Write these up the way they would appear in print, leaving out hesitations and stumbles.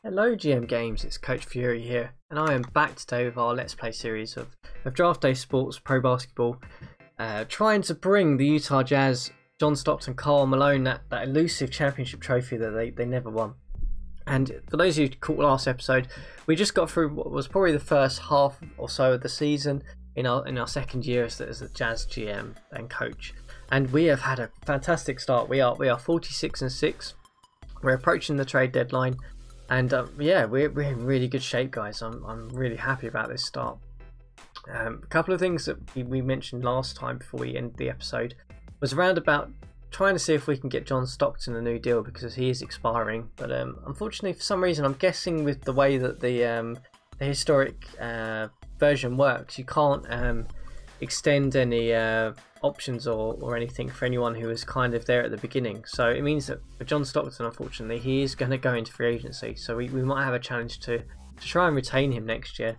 Hello GM Games, it's CoachFury here, and I am back today with our Let's Play series of Draft Day Sports Pro Basketball, trying to bring the Utah Jazz, John Stockton, Karl Malone, that elusive championship trophy that they never won. And for those of you who caught last episode, we just got through what was probably the first half or so of the season in our second year as a Jazz GM and coach, and we have had a fantastic start. We are 46-6. We're approaching the trade deadline. And yeah, we're in really good shape, guys. I'm really happy about this start. A couple of things that we mentioned last time before we ended the episode was around about trying to see if we can get John Stockton a new deal because he is expiring. But unfortunately, for some reason, I'm guessing with the way that the historic version works, you can't extend any options or anything for anyone who was kind of there at the beginning. So it means that for John Stockton, unfortunately, he is going to go into free agency. So we might have a challenge to try and retain him next year,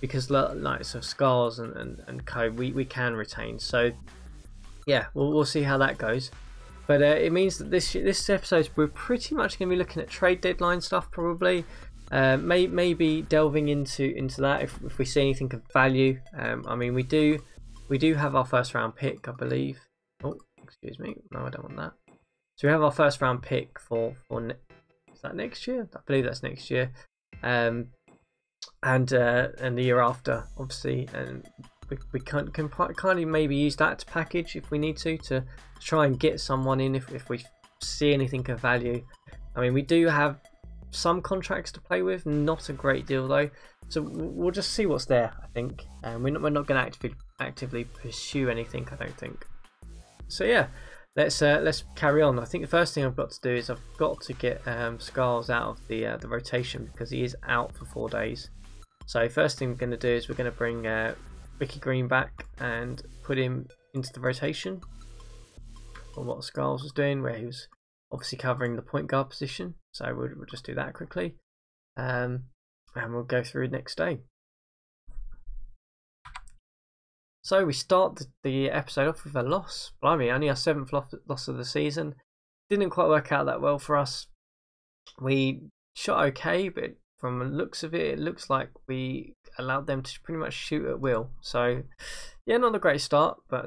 because like so Scars and co we can retain. So yeah, we'll see how that goes. But it means that this episode we're pretty much going to be looking at trade deadline stuff, probably. Maybe delving into that if we see anything of value. I mean, we do have our first round pick, I believe. Oh, excuse me. No, I don't want that. So we have our first round pick for is that next year? I believe that's next year. And the year after, obviously. And we can kind of maybe use that to package if we need to try and get someone in if we see anything of value. I mean, we do have some contracts to play with, not a great deal though. So we'll just see what's there, I think. We're not going to actively pursue anything, I don't think. So yeah, let's carry on. I think the first thing I've got to do is I've got to get Scars out of the rotation because he is out for 4 days. So first thing we're going to do is we're going to bring Ricky Green back and put him into the rotation on what Scars was doing, where he was obviously covering the point guard position. So we'll just do that quickly. And we'll go through next day. So we start the episode off with a loss. Blimey, only our 7th loss of the season. Didn't quite work out that well for us. We shot okay, but from the looks of it, it looks like we allowed them to pretty much shoot at will. So yeah, not a great start, but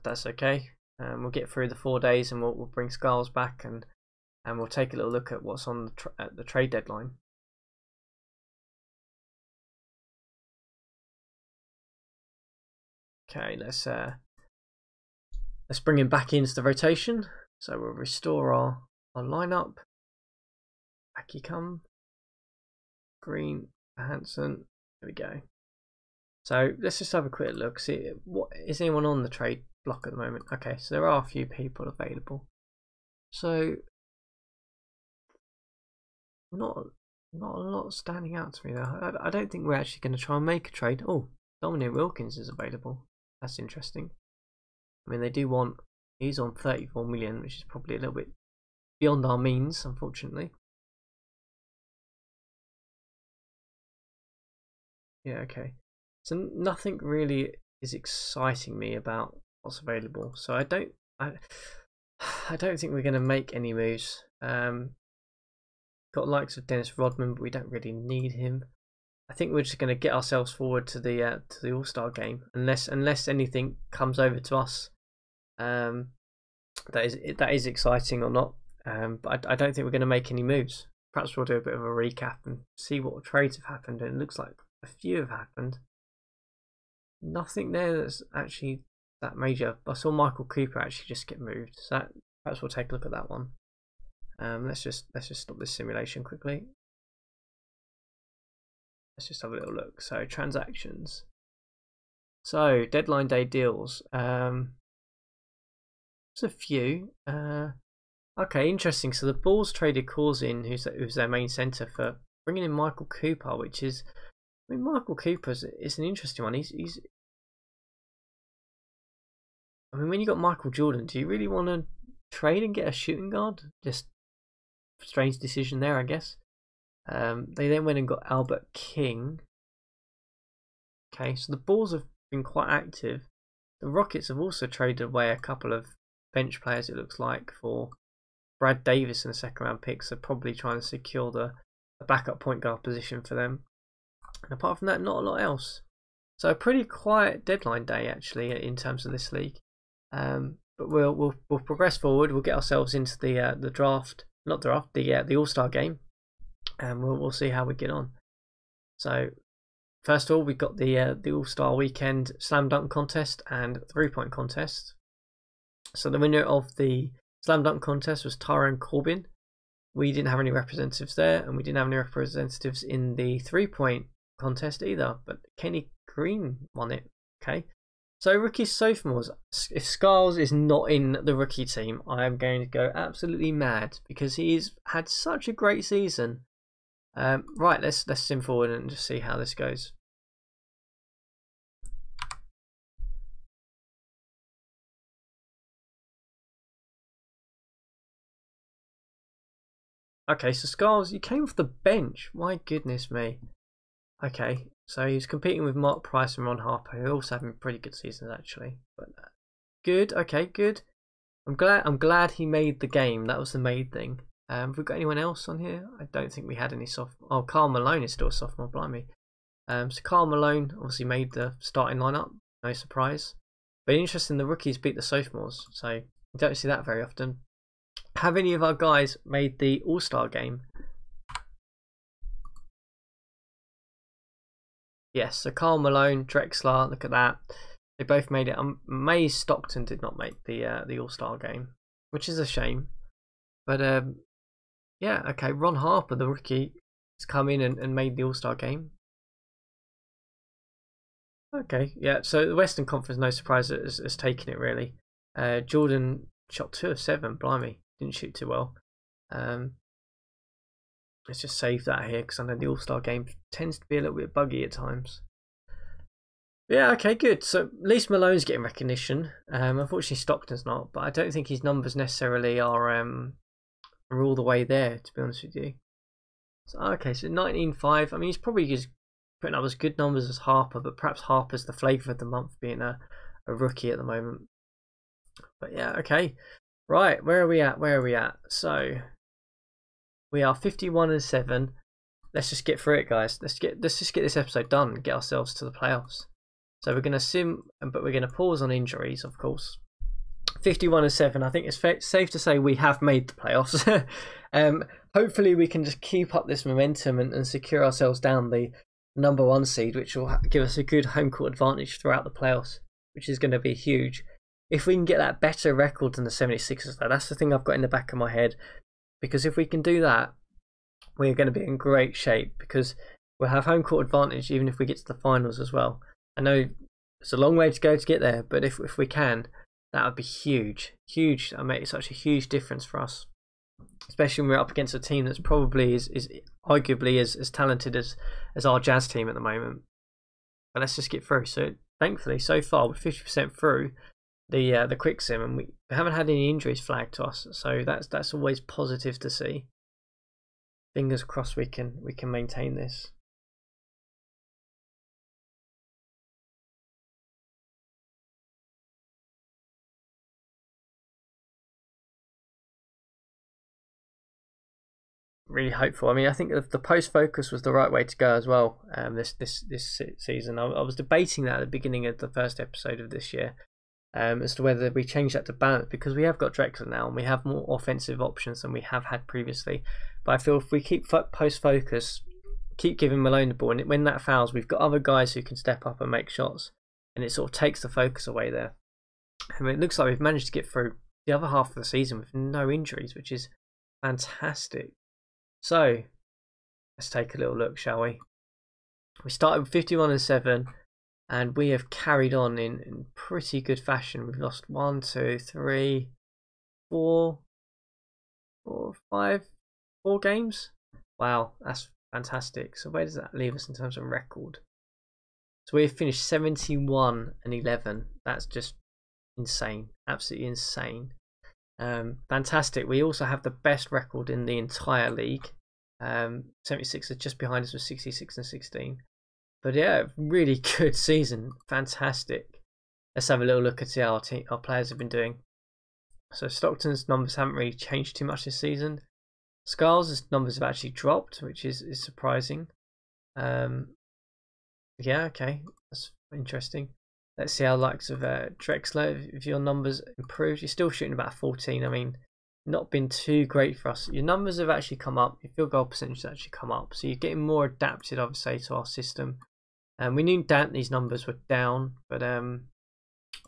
that's okay. We'll get through the 4 days and we'll bring Scars back and we'll take a little look at what's on at the trade deadline. Okay, let's bring him back into the rotation. So we'll restore our lineup. Back he come. Green, Hansen. There we go. So let's just have a quick look. See, what is anyone on the trade block at the moment? Okay, so there are a few people available. So not a lot standing out to me though. I don't think we're actually going to try and make a trade. Oh, Dominic Wilkins is available. That's interesting. I mean, they do want. He's on 34 million, which is probably a little bit beyond our means, unfortunately. Yeah, okay. So nothing really is exciting me about what's available. So I don't think we're going to make any moves. Got likes of Dennis Rodman, but we don't really need him. I think we're just going to get ourselves forward to the All-Star game, unless anything comes over to us. That is exciting or not. But I don't think we're going to make any moves. Perhaps we'll do a bit of a recap and see what trades have happened. And it looks like a few have happened. Nothing there that's actually that major. I saw Michael Cooper actually just get moved. So perhaps we'll take a look at that one. Let's just stop this simulation quickly. Let's just have a little look. So transactions. So deadline day deals. There's a few. Okay, interesting. So the Bulls traded Corzin, who's their main centre, for bringing in Michael Cooper, which is, I mean, Michael Cooper is an interesting one. He's. I mean, when you got Michael Jordan, do you really want to trade and get a shooting guard? Just strange decision there, I guess. They then went and got Albert King. Okay, so the Bulls have been quite active. The Rockets have also traded away a couple of bench players, it looks like, for Brad Davis and the second round picks. They're probably trying to secure the a backup point guard position for them. And apart from that, not a lot else. So a pretty quiet deadline day actually in terms of this league. But we'll progress forward. We'll get ourselves into the draft, not draft, the All-Star game, and we'll see how we get on. So first of all, we've got the All-Star Weekend Slam Dunk Contest and 3-point contest. So the winner of the Slam Dunk Contest was Tyrone Corbin. We didn't have any representatives there, and we didn't have any representatives in the 3-point contest either, but Kenny Green won it. Okay, so rookies, sophomores. If Scarles is not in the rookie team, I am going to go absolutely mad because he's had such a great season. Right, let's sim forward and just see how this goes. Okay, so Scarles, you came off the bench. My goodness me. Okay, so he's competing with Mark Price and Ron Harper, who are also having pretty good seasons actually. But good, okay, good. I'm glad he made the game. That was the main thing. Have we got anyone else on here? I don't think we had any Oh, Karl Malone is still a sophomore, blimey. So Karl Malone obviously made the starting lineup, no surprise. But interesting, the rookies beat the sophomores, so you don't see that very often. Have any of our guys made the All-Star game? Yes, so Karl Malone, Drexler, look at that. They both made it. May Stockton did not make the All-Star game, which is a shame. But yeah, okay, Ron Harper, the rookie, has come in and made the All-Star game. Okay, yeah, so the Western Conference, no surprise, has taken it really. Jordan shot 2 of 7, blimey, didn't shoot too well. Let's just save that here because I know the All-Star game tends to be a little bit buggy at times. Yeah, okay, good. So at least Malone's getting recognition. Unfortunately, Stockton's not, but I don't think his numbers necessarily are all the way there, to be honest with you. So okay, so 19.5. I mean, he's probably just putting up as good numbers as Harper, but perhaps Harper's the flavour of the month, being a rookie at the moment. But yeah, okay. Right, where are we at? Where are we at? So we are 51-7. Let's just get through it, guys. Let's just get this episode done and get ourselves to the playoffs. So we're going to sim, but we're going to pause on injuries, of course. 51-7. I think it's safe to say we have made the playoffs. Hopefully we can just keep up this momentum and secure ourselves down the #1 seed, which will give us a good home court advantage throughout the playoffs, which is going to be huge. If we can get that better record than the 76ers, though, that's the thing I've got in the back of my head. Because if we can do that, we're going to be in great shape because we'll have home court advantage even if we get to the finals as well. I know it's a long way to go to get there, but if we can, that would be huge. Huge. That would make such a huge difference for us. Especially when we're up against a team that's probably is arguably as talented as our Jazz team at the moment. But let's just get through. So thankfully, so far we're 50% through the quick sim, and we haven't had any injuries flagged to us. So that's always positive to see. Fingers crossed we can maintain this. Really hopeful. I mean, I think the post focus was the right way to go as well. This season, I was debating that at the beginning of the first episode of this year, as to whether we change that to balance, because we have got Drexler now and we have more offensive options than we have had previously. But I feel if we keep post focus, keep giving Malone the ball, and when that fouls, we've got other guys who can step up and make shots, and it sort of takes the focus away there. I mean, it looks like we've managed to get through the other half of the season with no injuries, which is fantastic. So let's take a little look, shall we? We started with 51-7, and we have carried on in pretty good fashion. We've lost 1, 2, 3, 4, 5, 4 games. Wow, that's fantastic. So where does that leave us in terms of record? So we've finished 71-11. That's just insane, absolutely insane. Fantastic. We also have the best record in the entire league. 76 are just behind us with 66-16. But yeah, really good season. Fantastic. Let's have a little look at how our players have been doing. So Stockton's numbers haven't really changed too much this season. Scar's numbers have actually dropped, which is surprising. Yeah, okay, that's interesting. Let's see how likes of Drexler, if your numbers improved. You're still shooting about 14. I mean, not been too great for us. Your numbers have actually come up. Your field goal percentage has actually come up. So you're getting more adapted, I would say, to our system. And we knew Dantley's numbers were down, but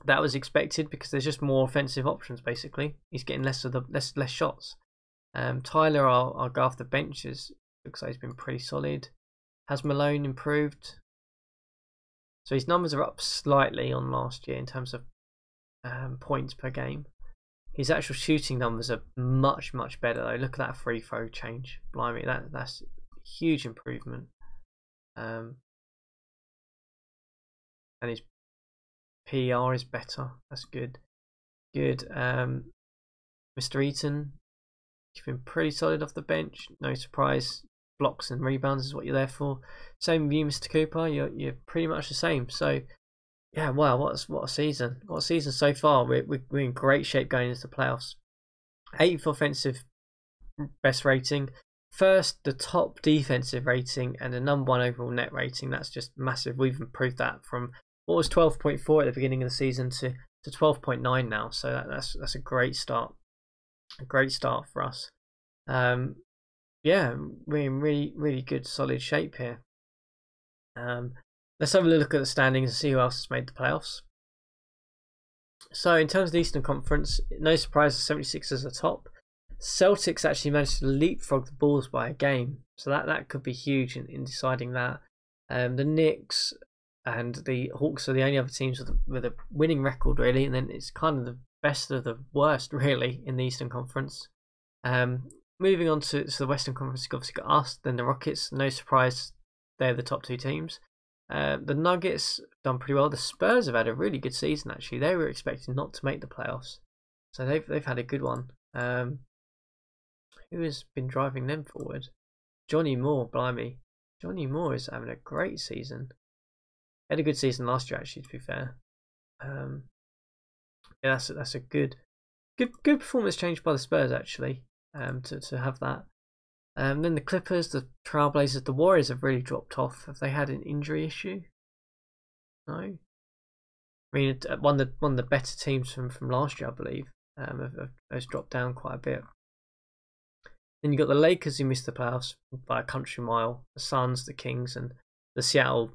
that was expected because there's just more offensive options. Basically, he's getting less shots. Tyler, our guy off the benches, looks like he's been pretty solid. Has Malone improved? So his numbers are up slightly on last year in terms of points per game. His actual shooting numbers are much better though. Look at that free throw change. Blimey, that's a huge improvement. And his PR is better. That's good. Good. Mr. Eaton, you've been pretty solid off the bench. No surprise. Blocks and rebounds is what you're there for. Same with you, Mr. Cooper. You're pretty much the same. So yeah, wow, what a season! What a season so far. We're in great shape going into the playoffs. 8th offensive best rating, first the top defensive rating, and the #1 overall net rating. That's just massive. We've improved that from what was 12.4 at the beginning of the season to 12.9 now. So that's a great start. A great start for us. Yeah, we're in really good solid shape here. Let's have a look at the standings and see who else has made the playoffs. So in terms of the Eastern Conference, no surprise the 76ers are top. Celtics actually managed to leapfrog the Bulls by a game, so that could be huge in deciding that. The Knicks and the Hawks are the only other teams with a winning record really, and then it's kind of the best of the worst really in the Eastern Conference. Moving on to the Western Conference, you've obviously got us, then the Rockets. No surprise, they're the top 2 teams. The Nuggets done pretty well. The Spurs have had a really good season actually. They were expecting not to make the playoffs, so they've had a good one. Who has been driving them forward? Johnny Moore, blimey. Johnny Moore is having a great season. He had a good season last year actually, to be fair. Yeah, that's a good performance change by the Spurs actually. To have that. Then the Clippers, the Trailblazers, the Warriors have really dropped off. Have they had an injury issue? No. I mean, one of the better teams from last year, I believe, has dropped down quite a bit. Then you got the Lakers who missed the playoffs by a country mile. The Suns, the Kings, and the Seattle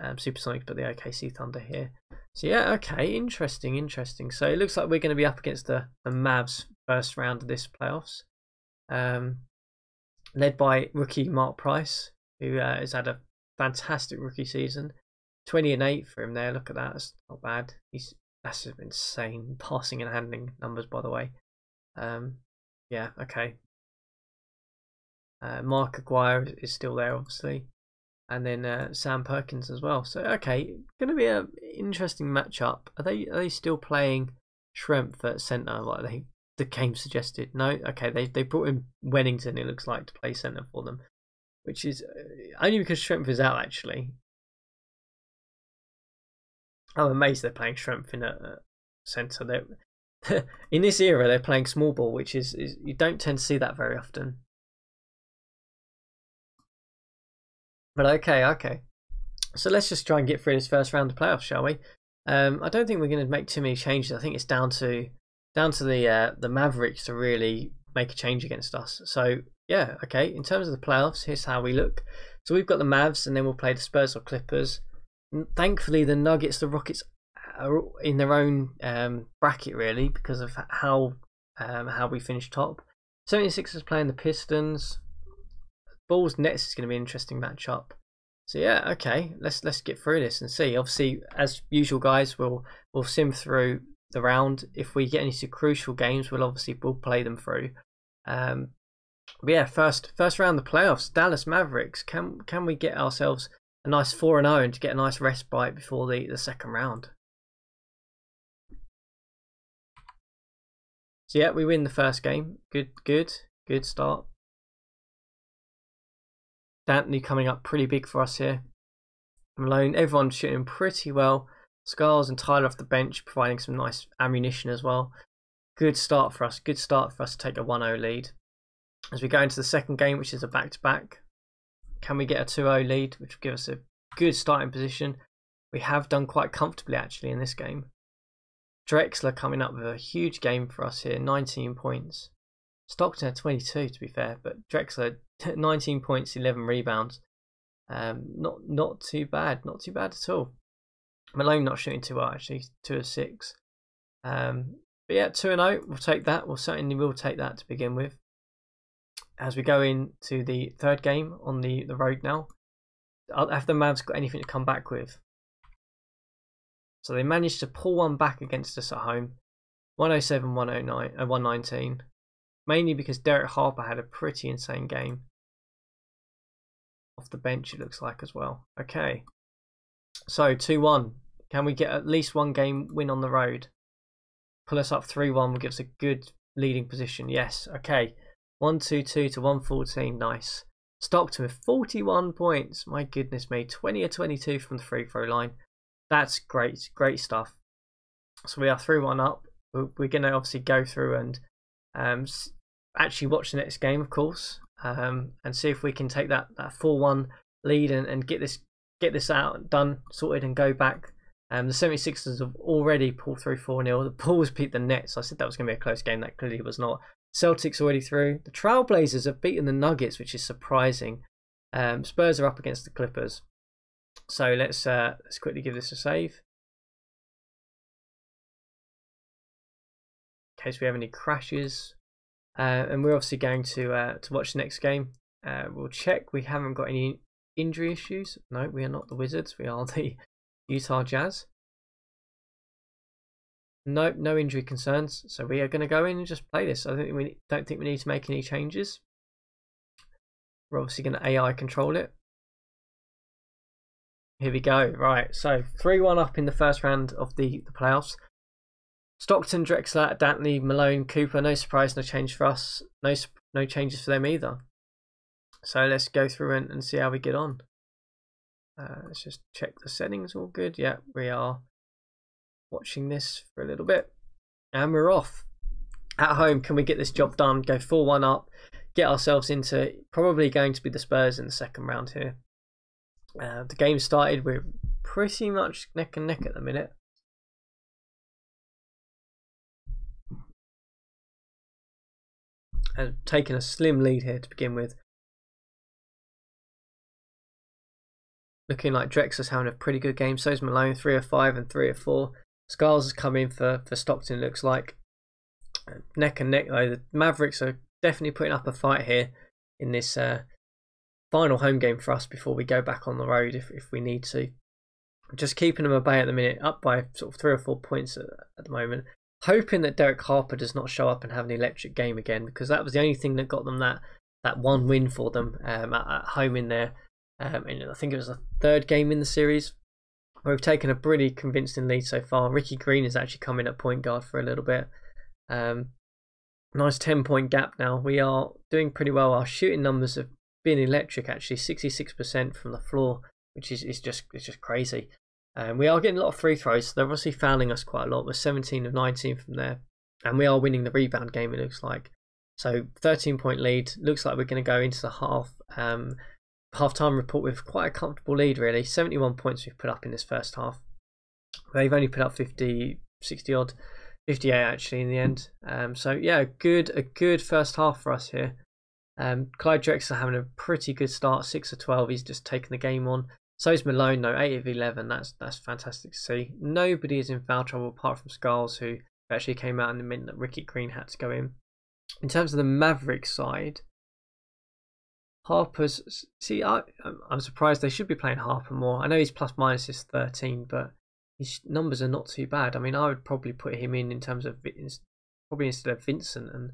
Supersonics, but the OKC Thunder here. So yeah, okay, interesting. So it looks like we're going to be up against the Mavs first round of this playoffs. Led by rookie Mark Price, who has had a fantastic rookie season. 20 and 8 for him there. Look at that. That's not bad. That's insane passing and handling numbers, by the way. Yeah, okay. Mark Aguirre is still there, obviously, and then Sam Perkins as well. So okay, going to be an interesting matchup. Are they still playing Schrempf at centre like the game suggested? No, okay, they brought in Wennington, it looks like, to play centre for them, which is only because Schrempf is out actually. I'm amazed they're playing Schrempf in a centre. In this era they're playing small ball, which is you don't tend to see that very often. But okay. So let's just try and get through this first round of playoffs, shall we? I don't think we're going to make too many changes. I think it's down to the Mavericks to really make a change against us. So yeah, okay. In terms of the playoffs, here's how we look. So we've got the Mavs, and then we'll play the Spurs or Clippers. Thankfully, the Nuggets, the Rockets are in their own bracket really because of how we finished top. 76ers playing the Pistons. Bulls Nets is going to be an interesting matchup. So yeah, okay, let's get through this and see. Obviously, as usual, guys, we'll sim through the round. If we get any crucial games, we'll play them through. But yeah, first round of the playoffs, Dallas Mavericks. Can we get ourselves a nice 4-0 and to get a nice respite before the second round? So yeah, we win the first game. Good start. Dantley coming up pretty big for us here. Malone, everyone's shooting pretty well. Scars and Tyler off the bench providing some nice ammunition as well. Good start for us. To take a 1-0 lead. As we go into the second game, which is a back-to-back, can we get a 2-0 lead, which will give us a good starting position? We have done quite comfortably actually in this game. Drexler coming up with a huge game for us here, 19 points. Stockton had 22 to be fair, but Drexler 19 points, 11 rebounds. Not too bad, not too bad at all. Malone not shooting too well actually, 2 of 6. But yeah, 2-0, we'll take that. We'll certainly will take that to begin with. As we go into the third game on the road now, have the Mavs got anything to come back with? So they managed to pull one back against us at home, 107, 119, mainly because Derek Harper had a pretty insane game. Off the bench it looks like as well. Okay, so 2-1. Can we get at least one game win on the road? Pull us up 3-1 will give us a good leading position. Yes, okay. 122 to 114, nice. Stockton with 41 points. My goodness me, 20 or 22 from the free throw line. That's great, great stuff. So we are 3-1 up. We're going to obviously go through and actually watch the next game, of course, and see if we can take that 4-1 lead and get this out, done, sorted, and go back. The 76ers have already pulled through 4-0. The Bulls beat the Nets. I said that was going to be a close game. That clearly was not. Celtics already through. The Trailblazers have beaten the Nuggets, which is surprising. Spurs are up against the Clippers. So let's quickly give this a save. In case we have any crashes. And we're obviously going to watch the next game. We'll check. We haven't got any injury issues. No, we are not the Wizards. We are the Utah Jazz. No, no injury concerns. So we are going to go in and just play this. I don't think we need to make any changes. We're obviously going to AI control it. Here we go. Right, so 3-1 up in the first round of the playoffs. Stockton, Drexler, Dantley, Malone, Cooper. No surprise, no change for us. No changes for them either. So let's go through and see how we get on. Let's just check the settings. All good. Yeah, we are watching this for a little bit. And we're off. At home, can we get this job done? Go 4-1 up. Get ourselves into probably going to be the Spurs in the second round here. The game started. We're pretty much neck and neck at the minute. And taking a slim lead here to begin with. Looking like Drexler's having a pretty good game. So is Malone, 3 of 5 and 3 of 4. Scars has come in for Stockton, looks like. Neck and neck though. The Mavericks are definitely putting up a fight here in this final home game for us before we go back on the road if we need to. Just keeping them at bay at the minute, up by sort of 3 or 4 points at the moment. Hoping that Derek Harper does not show up and have an electric game again, because that was the only thing that got them that one win for them at home in there. And I think it was the third game in the series. We've taken a pretty convincing lead so far. Ricky Green is actually coming at point guard for a little bit. Nice 10-point gap now. We are doing pretty well. Our shooting numbers have been electric actually, 66% from the floor, which is just crazy. We are getting a lot of free throws. So they're obviously fouling us quite a lot. We're 17 of 19 from there, and we are winning the rebound game. It looks like. So 13-point lead. Looks like we're going to go into the half-time report with quite a comfortable lead really. 71 points we've put up in this first half. They've only put up 50, 60 odd, 58 actually in the end. So yeah, a good first half for us here. Clyde Drexler having a pretty good start, 6 of 12. He's just taken the game on. So is Malone though, 8 of 11. That's fantastic to see. Nobody is in foul trouble apart from Skulls, who actually came out and admitted that Ricky Green had to go in. In terms of the Mavericks side, Harper's, see, I'm surprised. They should be playing Harper more. I know his plus minus is 13, but his numbers are not too bad. I mean, I would probably put him in terms of probably instead of Vincent and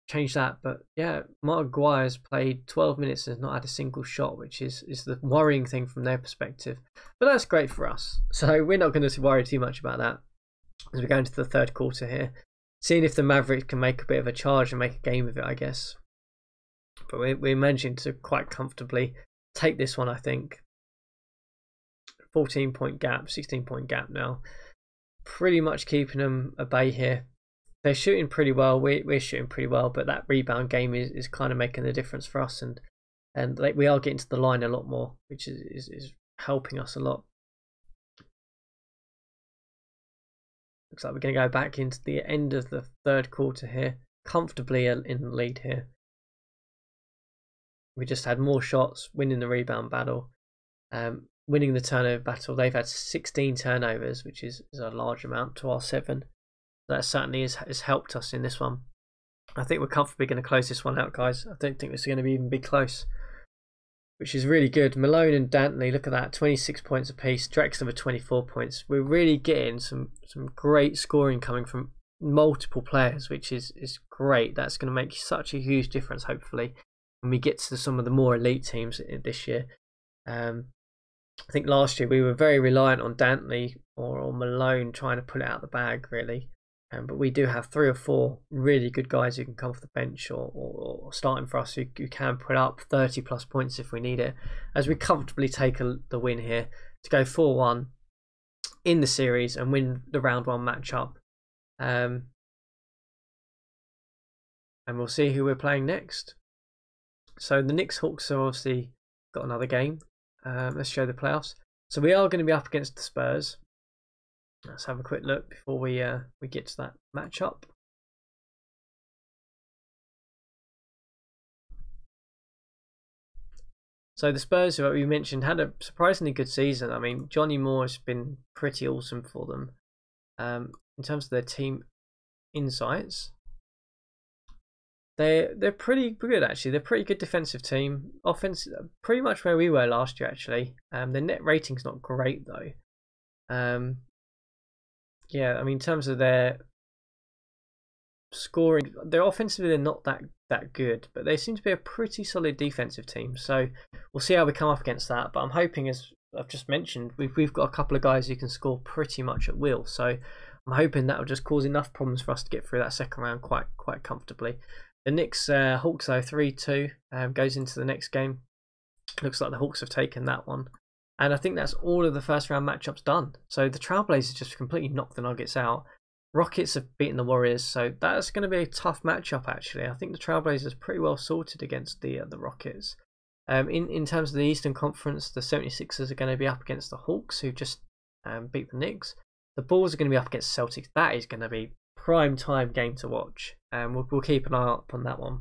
change that. But yeah, Mark Aguirre's played 12 minutes and has not had a single shot, which is the worrying thing from their perspective. But that's great for us. So we're not going to worry too much about that as we go into the third quarter here. Seeing if the Mavericks can make a bit of a charge and make a game of it, I guess. But we're managing to quite comfortably take this one, I think. 14-point gap, 16-point gap now. Pretty much keeping them at bay here. they're shooting pretty well. We're shooting pretty well, but that rebound game is kind of making the difference for us, and like we are getting to the line a lot more, which is helping us a lot. Looks like we're going to go back into the end of the third quarter here, comfortably in the lead here. We just had more shots, winning the rebound battle, winning the turnover battle. They've had 16 turnovers, which is a large amount to our 7. That certainly has helped us in this one. I think we're comfortably going to close this one out, guys. I don't think this is going to even be close, which is really good. Malone and Dantley, look at that, 26 points apiece. Drexler with 24 points. We're really getting some great scoring coming from multiple players, which is great. That's going to make such a huge difference, hopefully, when we get to some of the more elite teams this year. I think last year we were very reliant on Dantley or Malone trying to pull it out of the bag, really. But we do have 3 or 4 really good guys who can come off the bench or starting for us who can put up 30 plus points if we need it, as we comfortably take the win here to go 4-1 in the series and win the round 1 matchup. And we'll see who we're playing next. So the Knicks Hawks have obviously got another game. Let's show the playoffs. So we are going to be up against the Spurs. Let's have a quick look before we get to that matchup. So the Spurs, who we mentioned, had a surprisingly good season. I mean, Johnny Moore has been pretty awesome for them. In terms of their team insights, they're pretty good actually. They're a pretty good defensive team. Offense, pretty much where we were last year actually. Their net rating's not great though. Yeah, I mean, in terms of their scoring, their offensively they're not that good, but they seem to be a pretty solid defensive team. So we'll see how we come up against that. But I'm hoping, as I've just mentioned, we've got a couple of guys who can score pretty much at will. So I'm hoping that will just cause enough problems for us to get through that second round quite comfortably. The Knicks Hawks though 3-2 goes into the next game. Looks like the Hawks have taken that one. And I think that's all of the first round matchups done. So the Trailblazers just completely knocked the Nuggets out. Rockets have beaten the Warriors, so that's going to be a tough matchup actually. I think the Trailblazers are pretty well sorted against the Rockets. In terms of the Eastern Conference, the 76ers are going to be up against the Hawks, who just beat the Knicks. The Bulls are going to be up against Celtics. That is going to be prime time game to watch. We'll keep an eye up on that one.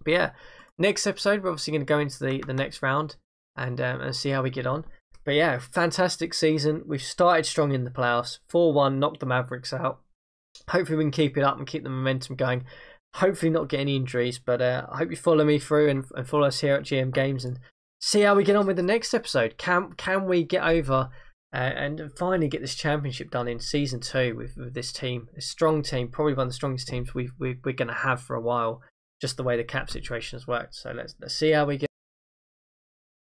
But yeah, next episode we're obviously going to go into the next round and see how we get on. But yeah, fantastic season. We've started strong in the playoffs. 4-1, knocked the Mavericks out. Hopefully we can keep it up and keep the momentum going. Hopefully not get any injuries. But I hope you follow me through and follow us here at GM Games and see how we get on with the next episode. Can we get over and finally get this championship done in season 2 with this team? A strong team, probably one of the strongest teams we're going to have for a while. Just the way the cap situation has worked. So let's see how we get